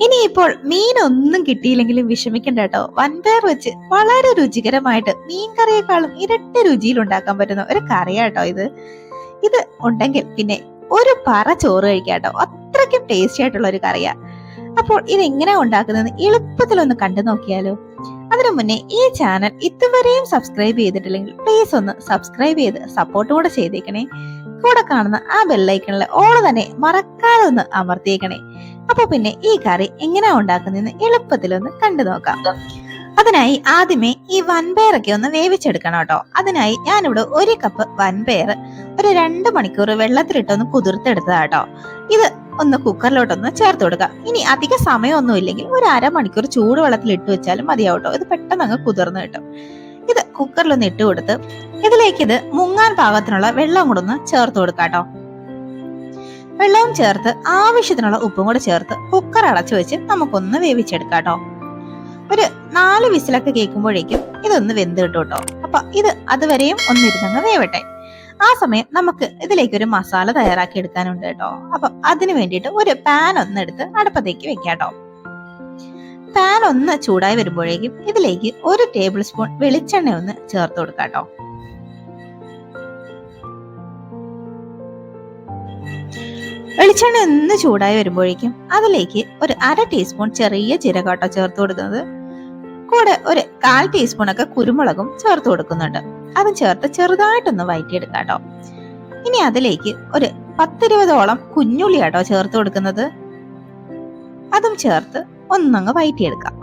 ഇനിയിപ്പോൾ മീനൊന്നും കിട്ടിയില്ലെങ്കിലും വിഷമിക്കണ്ട കേട്ടോ. വൻപയർ വെച്ച് വളരെ രുചികരമായിട്ട് മീൻ കറിയേക്കാളും ഇരട്ടി രുചിയിൽ ഉണ്ടാക്കാൻ പറ്റുന്ന ഒരു കറിയാട്ടോ ഇത്. ഇത് ഉണ്ടെങ്കിൽ പിന്നെ ഒരു പറ ചോറ് കഴിക്കാട്ടോ. അത്രയ്ക്കും ടേസ്റ്റി ആയിട്ടുള്ള ഒരു കറിയാ. അപ്പോൾ ഇതെങ്ങനെയാ ഉണ്ടാക്കുന്നത് എളുപ്പത്തിലൊന്ന് കണ്ടു നോക്കിയാലോ. അതിനു മുന്നേ ഈ ചാനൽ ഇതുവരെയും സബ്സ്ക്രൈബ് ചെയ്തിട്ടില്ലെങ്കിൽ പ്ലീസ് ഒന്ന് സബ്സ്ക്രൈബ് ചെയ്ത് സപ്പോർട്ട് കൂടെ ചെയ്തേക്കണേ. കൂടെ കാണുന്ന ആ ബെല്ലൈക്കണിലെ ഓള് തന്നെ മറക്കാതെ ഒന്ന് അമർത്തിയേക്കണേ. അപ്പൊ പിന്നെ ഈ കറി എങ്ങനെയാ ഉണ്ടാക്കുന്നതെന്ന് എളുപ്പത്തിലൊന്ന് കണ്ടു നോക്കാം. അതിനായി ആദ്യമേ ഈ വൻപയറൊക്കെ ഒന്ന് വേവിച്ചെടുക്കണം കേട്ടോ. അതിനായി ഞാനിവിടെ 1 കപ്പ് വൻപയർ ഒരു 2 മണിക്കൂർ വെള്ളത്തിലിട്ടൊന്ന് കുതിർത്തെടുത്തതാട്ടോ. ഇത് ഒന്ന് കുക്കറിലോട്ടൊന്ന് ചേർത്ത് കൊടുക്കാം. ഇനി അധിക സമയമൊന്നും ഇല്ലെങ്കിൽ ഒരു 1/2 മണിക്കൂർ ചൂടുവെള്ളത്തിൽ ഇട്ട് വെച്ചാലും മതിയാവട്ടോ. ഇത് പെട്ടെന്ന് അങ്ങ് കുതിർന്ന് കിട്ടും. ഇത് കുക്കറിലൊന്ന് ഇട്ട് കൊടുത്ത് ഇതിലേക്ക് ഇത് മുങ്ങാൻ പാകത്തിനുള്ള വെള്ളം കൂടെ ഒന്ന് ചേർത്ത് കൊടുക്കാട്ടോ. വെള്ളവും ചേർത്ത് ആവശ്യത്തിനുള്ള ഉപ്പും കൂടെ ചേർത്ത് കുക്കർ അടച്ചു വെച്ച് നമുക്കൊന്ന് വേവിച്ചെടുക്കാട്ടോ. ഒരു 4 വിസിലൊക്കെ കേൾക്കുമ്പോഴേക്കും ഇതൊന്ന് വെന്ത് കിട്ടും കേട്ടോ. അപ്പൊ ഇത് അതുവരെയും ഒന്നിരുന്നങ്ങ് വേവട്ടെ. ആ സമയം നമുക്ക് ഇതിലേക്ക് ഒരു മസാല തയ്യാറാക്കി എടുക്കാനുണ്ട് കേട്ടോ. അപ്പൊ അതിന് വേണ്ടിയിട്ട് ഒരു പാൻ ഒന്ന് എടുത്ത് അടുപ്പത്തേക്ക് വെക്കാട്ടോ. പാൻ ഒന്ന് ചൂടായി വരുമ്പോഴേക്കും ഇതിലേക്ക് 1 ടേബിൾ സ്പൂൺ വെളിച്ചെണ്ണ ഒന്ന് ചേർത്ത് കൊടുക്കാട്ടോ. വെളിച്ചെണ്ണ ഒന്ന് ചൂടായി വരുമ്പോഴേക്കും അതിലേക്ക് ഒരു 1/2 ടീസ്പൂൺ ചെറിയ ജീരകട്ടോ ചേർത്ത് കൊടുക്കുന്നത്. കൂടെ ഒരു 1/4 ടീസ്പൂൺ ഒക്കെ കുരുമുളകും ചേർത്ത് കൊടുക്കുന്നുണ്ട്. അതും ചേർത്ത് ചെറുതായിട്ടൊന്ന് വഴറ്റിയെടുക്കാട്ടോ. ഇനി അതിലേക്ക് ഒരു 10-20ഓളം കുഞ്ഞുള്ളിയാട്ടോ ചേർത്ത് കൊടുക്കുന്നത്. അതും ചേർത്ത് ഒന്നങ്ങ് വഴറ്റിയെടുക്കാം.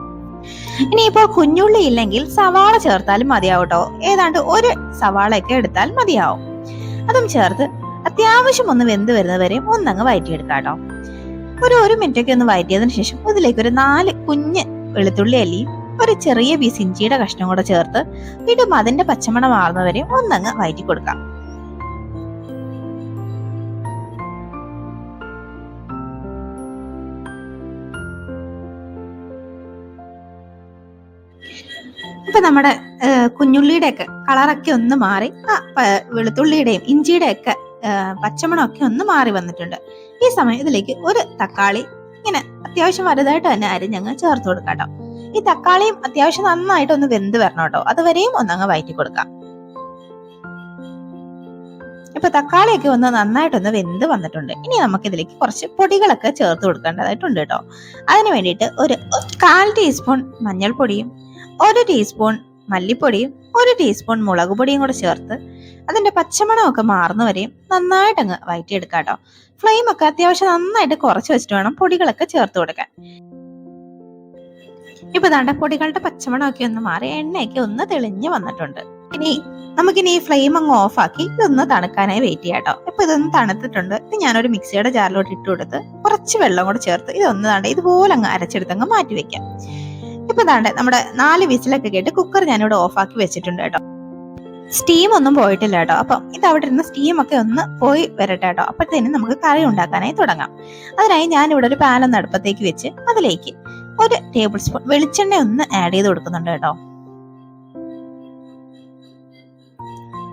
ഇനിയിപ്പോൾ കുഞ്ഞുള്ളി ഇല്ലെങ്കിൽ സവാള ചേർത്താലും മതിയാവട്ടോ. ഏതാണ്ട് 1 സവാളയൊക്കെ എടുത്താൽ മതിയാവും. അതും ചേർത്ത് അത്യാവശ്യം ഒന്ന് വെന്ത് വരുന്നവരെയും ഒന്നങ്ങ് വഴറ്റിയെടുക്കാട്ടോ. ഒരു 1 മിനിറ്റൊക്കെ ഒന്ന് വഴറ്റിയതിനു ശേഷം ഇതിലേക്ക് ഒരു 4 കുഞ്ഞ് വെളുത്തുള്ളി അല്ലിയും ഒരു ചെറിയ പീസ് ഇഞ്ചിയുടെ കഷ്ണം കൂടെ ചേർത്ത് വീണ്ടും അതിന്റെ പച്ചമണം മാറുന്നവരെയും ഒന്നങ്ങ് വഴറ്റി കൊടുക്കാം. ഇപ്പൊ നമ്മുടെ കുഞ്ഞുള്ളിയുടെ ഒക്കെ കളറൊക്കെ ഒന്ന് മാറി വെളുത്തുള്ളിയുടെയും ഇഞ്ചിയുടെ ഒക്കെ പച്ചമണമൊക്കെ ഒന്ന് മാറി വന്നിട്ടുണ്ട്. ഈ സമയം ഇതിലേക്ക് ഒരു തക്കാളി ഇങ്ങനെ അത്യാവശ്യം വലുതായിട്ട് തന്നെ അരിഞ്ഞങ്ങ് ചേർത്ത് കൊടുക്കാട്ടോ. ഈ തക്കാളിയും അത്യാവശ്യം നന്നായിട്ട് ഒന്ന് വെന്ത് വരണം കേട്ടോ. അതുവരെയും ഒന്നങ്ങ് വഴറ്റി കൊടുക്കാം. ഇപ്പൊ തക്കാളിയൊക്കെ ഒന്ന് നന്നായിട്ടൊന്ന് വെന്ത് വന്നിട്ടുണ്ട്. ഇനി നമുക്ക് ഇതിലേക്ക് കുറച്ച് പൊടികളൊക്കെ ചേർത്ത് കൊടുക്കേണ്ടതായിട്ടുണ്ട് കേട്ടോ. അതിന് വേണ്ടിയിട്ട് ഒരു 1/4 ടീസ്പൂൺ മഞ്ഞൾപ്പൊടിയും 1 ടീസ്പൂൺ മല്ലിപ്പൊടിയും 1 ടീസ്പൂൺ മുളക് പൊടിയും കൂടെ ചേർത്ത് അതിന്റെ പച്ചമണമൊക്കെ മാറുന്നവരെയും നന്നായിട്ടങ്ങ് വഴറ്റിയെടുക്കാട്ടോ. ഫ്ലെയിം ഒക്കെ അത്യാവശ്യം നന്നായിട്ട് കുറച്ച് വെച്ചിട്ട് വേണം പൊടികളൊക്കെ ചേർത്ത് കൊടുക്കാൻ. ഇപ്പൊ ദാണ്ട പൊടികളുടെ പച്ചമണമൊക്കെ ഒന്ന് മാറി എണ്ണയൊക്കെ ഒന്ന് തെളിഞ്ഞ് വന്നിട്ടുണ്ട്. നമുക്കിനി ഈ ഫ്ലെയിം അങ്ങ് ഓഫ് ആക്കി ഇതൊന്ന് തണുക്കാനായി വെയിറ്റ് ചെയ്യാട്ടോ. ഇപ്പൊ ഇതൊന്ന് തണുത്തിട്ടുണ്ട്. ഇത് ഞാനൊരു മിക്സിയുടെ ജാറിലോട്ട് ഇട്ട് കൊടുത്ത് കുറച്ച് വെള്ളം കൂടെ ചേർത്ത് ഇതൊന്ന് ദാണ്ട ഇതുപോലെ അങ്ങ് അരച്ചെടുത്തങ്ങ് മാറ്റി വെക്കാം. ഇപ്പൊ ദാണ്ട നമ്മുടെ 4 വിസിലൊക്കെ കേട്ട് കുക്കർ ഞാനിവിടെ ഓഫ് ആക്കി വെച്ചിട്ടുണ്ട് കേട്ടോ. സ്റ്റീം ഒന്നും പോയിട്ടില്ല കേട്ടോ. അപ്പം ഇത് അവിടെ ഇരുന്ന് സ്റ്റീം ഒക്കെ ഒന്ന് പോയി വരട്ടെ കേട്ടോ. അപ്പോഴത്തേനും നമുക്ക് കറി ഉണ്ടാക്കാനായി തുടങ്ങാം. അതിനായി ഞാനിവിടെ ഒരു പാൻ ഒന്ന് അടുപ്പത്തേക്ക് വെച്ച് അതിലേക്ക് 1 ടേബിൾ സ്പൂൺ വെളിച്ചെണ്ണ ഒന്ന് ആഡ് ചെയ്ത് കൊടുക്കുന്നുണ്ട് കേട്ടോ.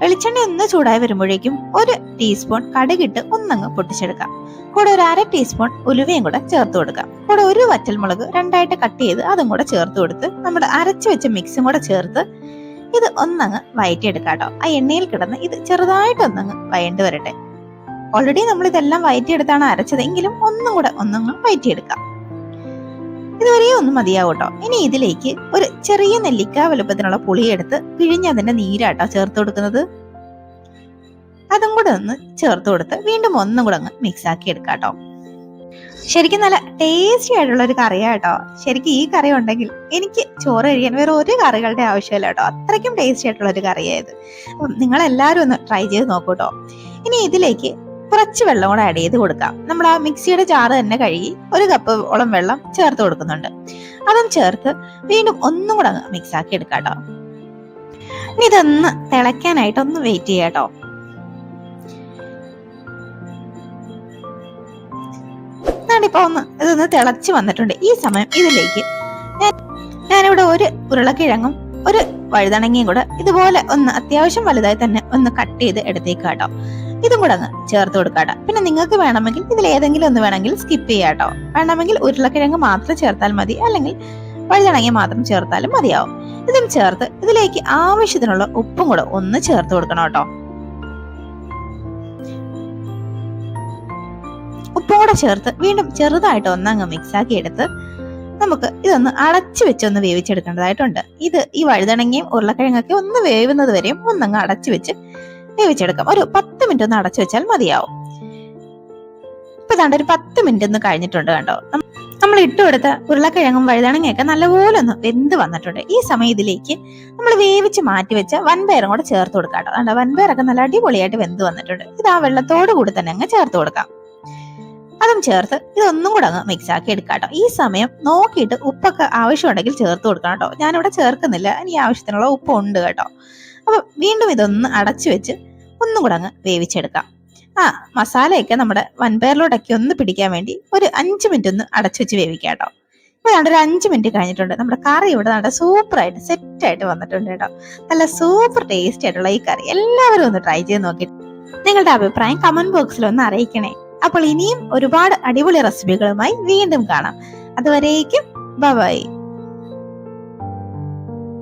വെളിച്ചെണ്ണ ഒന്ന് ചൂടായി വരുമ്പോഴേക്കും 1 ടീസ്പൂൺ കടുകിട്ട് ഒന്നങ്ങ് പൊട്ടിച്ചെടുക്കാം. കൂടെ ഒരു 1/2 ടീസ്പൂൺ ഉലുവയും കൂടെ ചേർത്ത് കൊടുക്കാം. കൂടെ ഒരു വറ്റൽമുളക് 2ആയിട്ട് കട്ട് ചെയ്ത് അതും കൂടെ ചേർത്ത് കൊടുത്ത് നമ്മുടെ അരച്ചു വെച്ച മിക്സും കൂടെ ചേർത്ത് ഇത് ഒന്നങ്ങ് വഴറ്റിയെടുക്കാട്ടോ. ആ എണ്ണയിൽ കിടന്ന് ഇത് ചെറുതായിട്ടൊന്നങ്ങ് വഴണ്ട് വരട്ടെ. ഓൾറെഡി നമ്മൾ ഇതെല്ലാം വഴറ്റിയെടുത്താണ് അരച്ചത്, എങ്കിലും ഒന്നും കൂടെ ഒന്നങ്ങ് വഴറ്റിയെടുക്കാം. ഇതുവരെയും ഒന്നും മതിയാവട്ടോ. ഇനി ഇതിലേക്ക് ഒരു ചെറിയ നെല്ലിക്ക വലുപ്പത്തിനുള്ള പുളിയെടുത്ത് പിഴിഞ്ഞതിന്റെ നീരാട്ടോ ചേർത്ത് കൊടുക്കുന്നത്. അതും കൂടെ ഒന്ന് ചേർത്ത് കൊടുത്ത് വീണ്ടും ഒന്നും കൂടെ അങ്ങ് മിക്സ് ആക്കി എടുക്കാട്ടോ. ശരിക്കും നല്ല ടേസ്റ്റി ആയിട്ടുള്ള ഒരു കറിയാട്ടോ. ശരിക്കും ഈ കറി ഉണ്ടെങ്കിൽ എനിക്ക് ചോറ് കഴിക്കാൻ വേറെ ഒരു കറികളുടെ ആവശ്യമില്ല കേട്ടോ. അത്രയ്ക്കും ടേസ്റ്റി ആയിട്ടുള്ള ഒരു കറിയായത്. അപ്പം നിങ്ങളെല്ലാവരും ഒന്ന് ട്രൈ ചെയ്ത് നോക്കൂട്ടോ. ഇനി ഇതിലേക്ക് കുറച്ച് വെള്ളം കൂടെ ആഡ് ചെയ്ത് കൊടുക്കാം. നമ്മൾ ആ മിക്സിയുടെ ജാറ് തന്നെ കഴുകി 1 കപ്പ് ഓളം വെള്ളം ചേർത്ത് കൊടുക്കുന്നുണ്ട്. അതും ചേർത്ത് വീണ്ടും ഒന്നും കൂടെ അങ്ങ് മിക്സ് ആക്കി എടുക്കാട്ടോ. ഇനി ഇതൊന്ന് തിളയ്ക്കാനായിട്ട് ഒന്ന് വെയിറ്റ് ചെയ്യാട്ടോ. ഇപ്പൊ ഇതൊന്ന് തിളച്ച് വന്നിട്ടുണ്ട്. ഈ സമയം ഇതിലേക്ക് ഞാനിവിടെ 1 ഉരുളക്കിഴങ്ങും 1 വഴുതണങ്ങയും കൂടെ ഇതുപോലെ ഒന്ന് അത്യാവശ്യം വലുതായി തന്നെ ഒന്ന് കട്ട് ചെയ്ത് എടുത്തേക്കാട്ടോ. ഇതും കൂടെ അങ്ങ് ചേർത്ത് കൊടുക്കാട്ടോ. പിന്നെ നിങ്ങൾക്ക് വേണമെങ്കിൽ ഇതിൽ ഏതെങ്കിലും ഒന്ന് വേണമെങ്കിൽ സ്കിപ്പ് ചെയ്യാട്ടോ. വേണമെങ്കിൽ ഉരുളക്കിഴങ്ങ് മാത്രം ചേർത്താൽ മതി, അല്ലെങ്കിൽ വഴുതനങ്ങ മാത്രം ചേർത്താലും മതിയാവും. ഇതും ചേർത്ത് ഇതിലേക്ക് ആവശ്യത്തിനുള്ള ഉപ്പും കൂടെ ഒന്ന് ചേർത്ത് കൊടുക്കണം കേട്ടോ. ഉപ്പും കൂടെ ചേർത്ത് വീണ്ടും ചെറുതായിട്ട് ഒന്നങ്ങ് മിക്സ് ആക്കി എടുത്ത് നമുക്ക് ഇതൊന്ന് അടച്ചു വെച്ചൊന്ന് വേവിച്ചെടുക്കേണ്ടതായിട്ടുണ്ട്. ഈ വഴുതനങ്ങയും ഉരുളക്കിഴങ്ങൊക്കെ ഒന്ന് വേവുന്നത് വരെയും ഒന്നങ്ങ് അടച്ചു വെച്ച് വേവിച്ചെടുക്കാം. ഒരു 10 മിനിറ്റ് ഒന്ന് അടച്ചു വെച്ചാൽ മതിയാവും. ഇപ്പൊ ദാണ്ട് ഒരു 10 മിനിറ്റ് ഒന്ന് കഴിഞ്ഞിട്ടുണ്ട് കണ്ടോ. നമ്മൾ ഇട്ടുകൊടുത്ത ഉരുളക്കിഴങ്ങും വഴുതനങ്ങയൊക്കെ നല്ലപോലെ ഒന്ന് വെന്ത് വന്നിട്ടുണ്ട്. ഈ സമയം ഇതിലേക്ക് നമ്മൾ വേവിച്ച് മാറ്റി വെച്ച വൻപയറും കൂടെ ചേർത്ത് കൊടുക്കാം കേട്ടോ. അതുകൊണ്ട് വൻപയറൊക്കെ നല്ല അടിപൊളിയായിട്ട് വെന്ത് വന്നിട്ടുണ്ട്. ഇത് ആ വെള്ളത്തോട് കൂടി തന്നെ അങ്ങ് ചേർത്ത് കൊടുക്കാം. അതും ചേർത്ത് ഇതൊന്നും കൂടെ അങ്ങ് മിക്സ് ആക്കി എടുക്കാം കേട്ടോ. ഈ സമയം നോക്കിയിട്ട് ഉപ്പൊക്കെ ആവശ്യമുണ്ടെങ്കിൽ ചേർത്ത് കൊടുക്കണം കേട്ടോ. ഞാനിവിടെ ചേർക്കുന്നില്ല, ഇനി ആവശ്യത്തിനുള്ള ഉപ്പ് ഉണ്ട് കേട്ടോ. അപ്പൊ വീണ്ടും ഇതൊന്ന് അടച്ചു വെച്ച് ഒന്നും കൂടെ അങ്ങ് വേവിച്ചെടുക്കാം. മസാലയൊക്കെ നമ്മുടെ വൻപയറിലോട്ടൊക്കെ ഒന്ന് പിടിക്കാൻ വേണ്ടി ഒരു 5 മിനിറ്റ് ഒന്ന് അടച്ചു വെച്ച് വേവിക്കാം കേട്ടോ. ഇപ്പൊ ഒരു 5 മിനിറ്റ് കഴിഞ്ഞിട്ടുണ്ട്. നമ്മുടെ കറി ഇവിടെ നല്ല സൂപ്പറായിട്ട് സെറ്റായിട്ട് വന്നിട്ടുണ്ട് കേട്ടോ. നല്ല സൂപ്പർ ടേസ്റ്റി ആയിട്ടുള്ള ഈ കറി എല്ലാവരും ഒന്ന് ട്രൈ ചെയ്ത് നോക്കിയിട്ട് നിങ്ങളുടെ അഭിപ്രായം കമന്റ് ബോക്സിൽ ഒന്ന് അറിയിക്കണേ. അപ്പോൾ ഇനിയും ഒരുപാട് അടിപൊളി റെസിപ്പികളുമായി വീണ്ടും കാണാം. അതുവരേക്കും ബൈ.